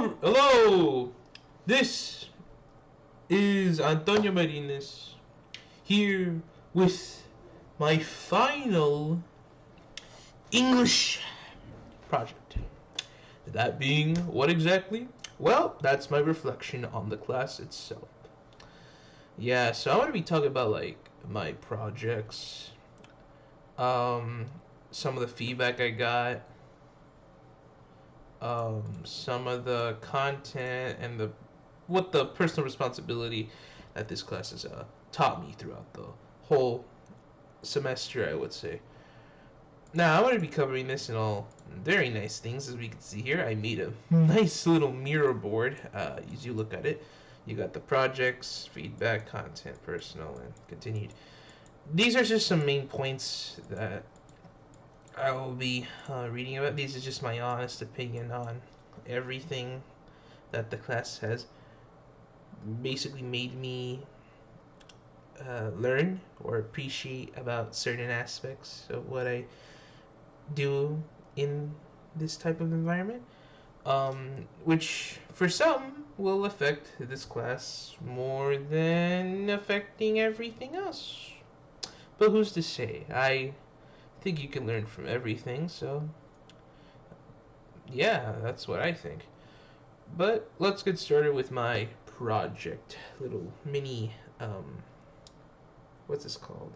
Hello! This is Antonio Marines here with my final English project. That being what exactly? Well, that's my reflection on the class itself. Yeah, so I want to be talking about like my projects, some of the feedback I got, some of the content and what the personal responsibility that this class has taught me throughout the whole semester, I would say. Now, I'm going to be covering this in all very nice things, as we can see here. I made a nice little mirror board as you look at it. You got the projects, feedback, content, personal, and continued. These are just some main points that I will be reading about. These are just my honest opinion on everything that the class has basically made me learn or appreciate about certain aspects of what I do in this type of environment, which for some will affect this class more than affecting everything else. But who's to say? I think you can learn from everything, so yeah, that's what I think. But let's get started with my project. Little mini, what's this called?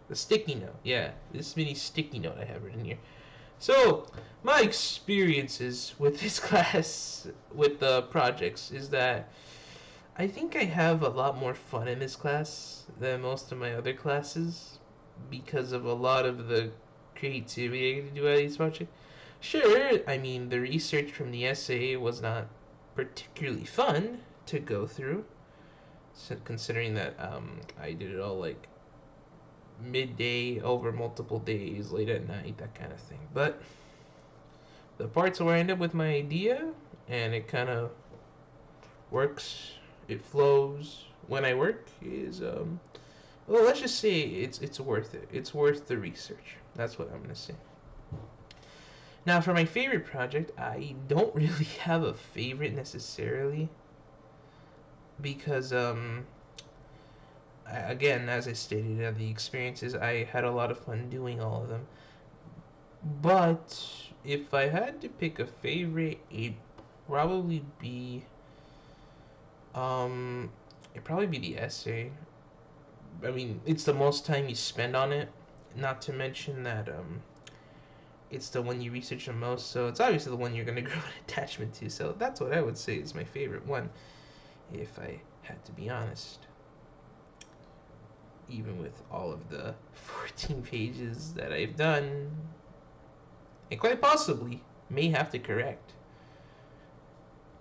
The sticky note. Yeah, this mini sticky note I have written here. So, my experiences with this class, with the projects, is that I think I have a lot more fun in this class than most of my other classes because of a lot of the creativity I get to do at these projects. Sure, I mean, the research from the essay was not particularly fun to go through, so considering that I did it all like midday over multiple days, late at night, that kind of thing. But the parts where I end up with my idea and it kind of works, it flows when I work is well, let's just say it's worth it. It's worth the research. That's what I'm gonna say. Now, for my favorite project, I don't really have a favorite necessarily because again, as I stated, the experiences, I had a lot of fun doing all of them. But if I had to pick a favorite, probably be it'd probably be the essay. I mean, it's the most time you spend on it. Not to mention that it's the one you research the most, so it's obviously the one you're gonna grow an attachment to. So that's what I would say is my favorite one, if I had to be honest. Even with all of the 14 pages that I've done, and quite possibly may have to correct.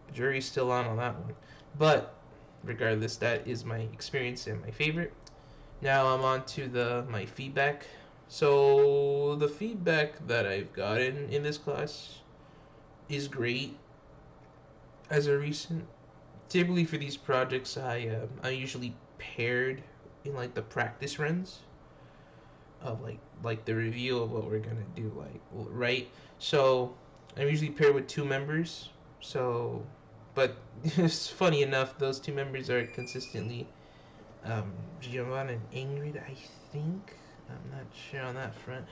The jury's still on that one. But regardless, that is my experience and my favorite. Now I'm on to my feedback. So the feedback that I've gotten in this class is great. As a recent, typically for these projects, I usually paired in like the practice runs of like the review of what we're gonna do, like right. So I'm usually paired with two members. So, but it's funny enough, those two members are consistently Giovanna and Ingrid, I think. I'm not sure on that front.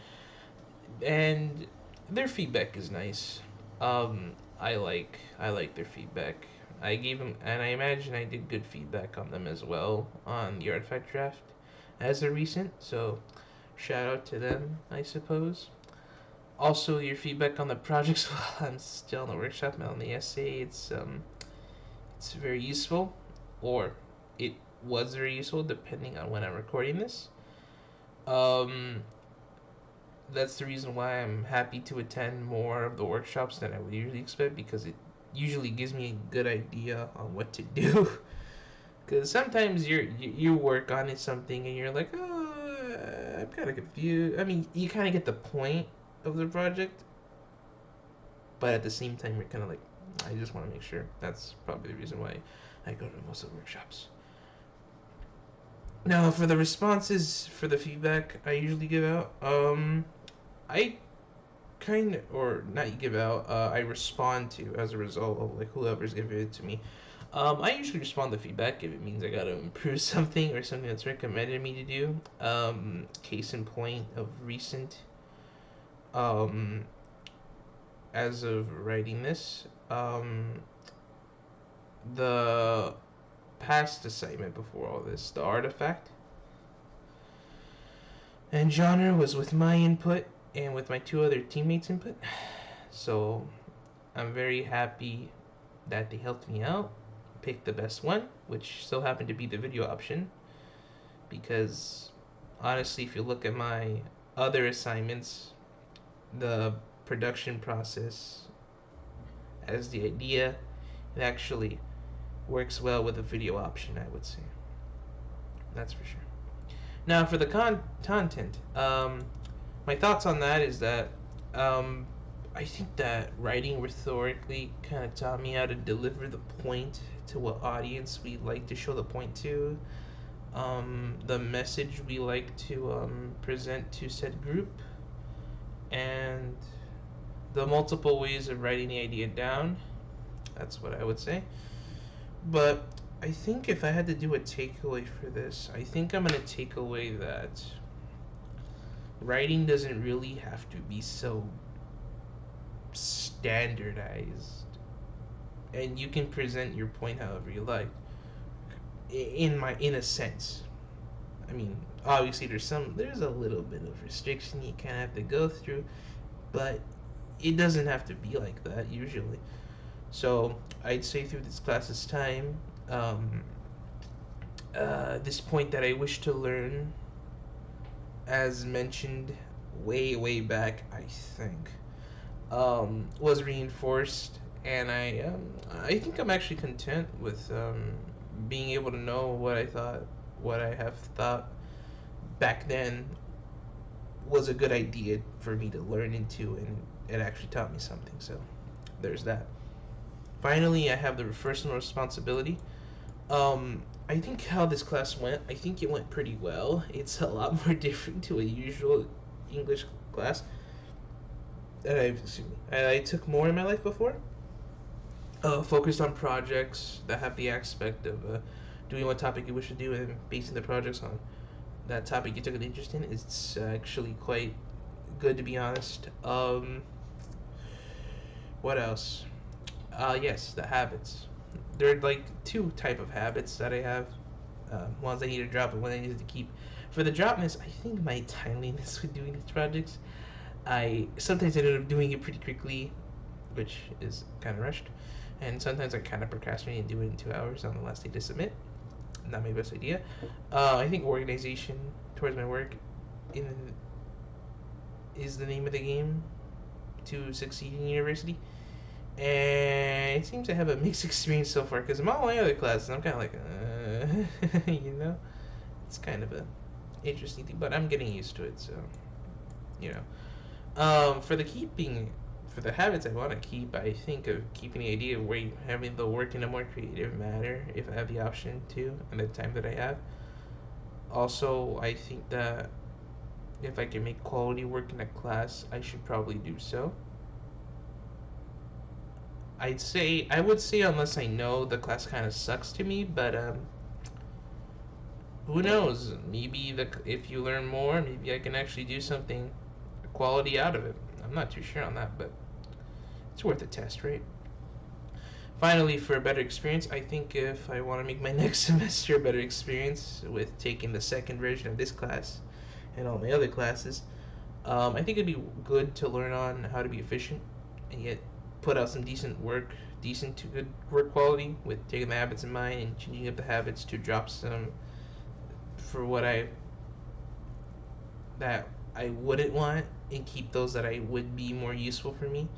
And their feedback is nice. I like their feedback. I gave them, and I imagine I did good feedback on them as well on the artifact draft as a recent. So, shout out to them, I suppose. Also, your feedback on the projects while I'm still in the workshop and on the essay, it's very useful, or it was very useful depending on when I'm recording this. That's the reason why I'm happy to attend more of the workshops than I would usually expect, because it usually gives me a good idea on what to do. Because sometimes you work on it something and you're like, oh, I'm kind of confused. I mean, you kind of get the point of the project, but at the same time, you're kind of like, I just want to make sure. That's probably the reason why I go to most of the workshops. Now, for the responses, for the feedback I usually give out, I or not give out, I respond to as a result of like whoever's giving it to me. I usually respond to feedback if it means I gotta improve something or something that's recommended me to do. Case in point of recent, um, as of writing this, the past assignment before all this, the artifact and genre was with my input and with my two other teammates' input. So I'm very happy that they helped me out, picked the best one, which so happened to be the video option. Because honestly, if you look at my other assignments, the production process as the idea, it actually works well with the video option, I would say. That's for sure. Now, for the content, my thoughts on that is that I think that writing rhetorically kind of taught me how to deliver the point to what audience we like to show the point to, the message we like to present to said group, and the multiple ways of writing the idea down. That's what I would say. But I think if I had to do a takeaway for this, I think I'm going to take away that writing doesn't really have to be so standardized, and you can present your point however you like. In a sense, I mean, obviously there's a little bit of restriction you kind of have to go through, but it doesn't have to be like that usually. So I'd say through this class's time, this point that I wish to learn, as mentioned way back, I think, was reinforced, and I think I'm actually content with being able to know what I have thought back then was a good idea for me to learn into, and it actually taught me something. So there's that. Finally, I have the personal responsibility. I think how this class went, I think it went pretty well. It's a lot more different to a usual English class that I took more in my life before. Focused on projects that have the aspect of doing what topic you wish to do and basing the projects on that topic you took an interest in. It's actually quite good, to be honest. What else? Yes, the habits. There are like two type of habits that I have. Ones I need to drop and one I need to keep. For the dropness, I think my timeliness with doing these projects, I sometimes ended up doing it pretty quickly, which is kind of rushed, and sometimes I kind of procrastinate and do it in 2 hours on the last day to submit. Not my best idea. I think organization towards my work is the name of the game to succeed in university. And it seems I have a mixed experience so far, because in all my other classes, I'm kind of like, you know, it's kind of a interesting thing, but I'm getting used to it, so, you know. For the habits I want to keep, I think of keeping the idea of having the work in a more creative manner, if I have the option to, and the time that I have. Also, I think that if I can make quality work in a class, I should probably do so. I would say unless I know the class kind of sucks to me, but who knows? Maybe if you learn more, maybe I can actually do something quality out of it. I'm not too sure on that, but it's worth a test, right? Finally, for a better experience, I think if I want to make my next semester a better experience with taking the second version of this class and all my other classes, I think it'd be good to learn on how to be efficient and yet put out some decent to good work quality, with taking the habits in mind and changing up the habits to drop some for that I wouldn't want, and keep those that I would be more useful for me.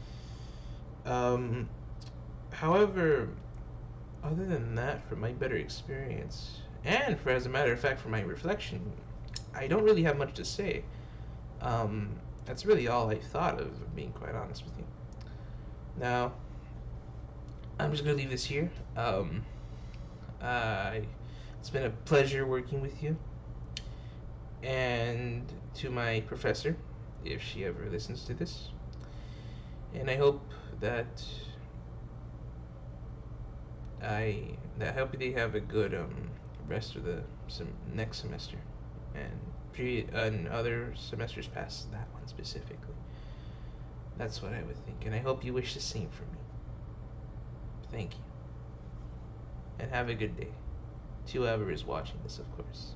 However, other than that, for my better experience, and for as a matter of fact for my reflection, I don't really have much to say. That's really all I thought of, being quite honest with you. Now, I'm just gonna leave this here. It's been a pleasure working with you, and to my professor, if she ever listens to this, And I hope that I hope they have a good rest of the next semester, and other semesters past that one specifically. That's what I would think, and I hope you wish the same for me. Thank you, and have a good day. To whoever is watching this, of course.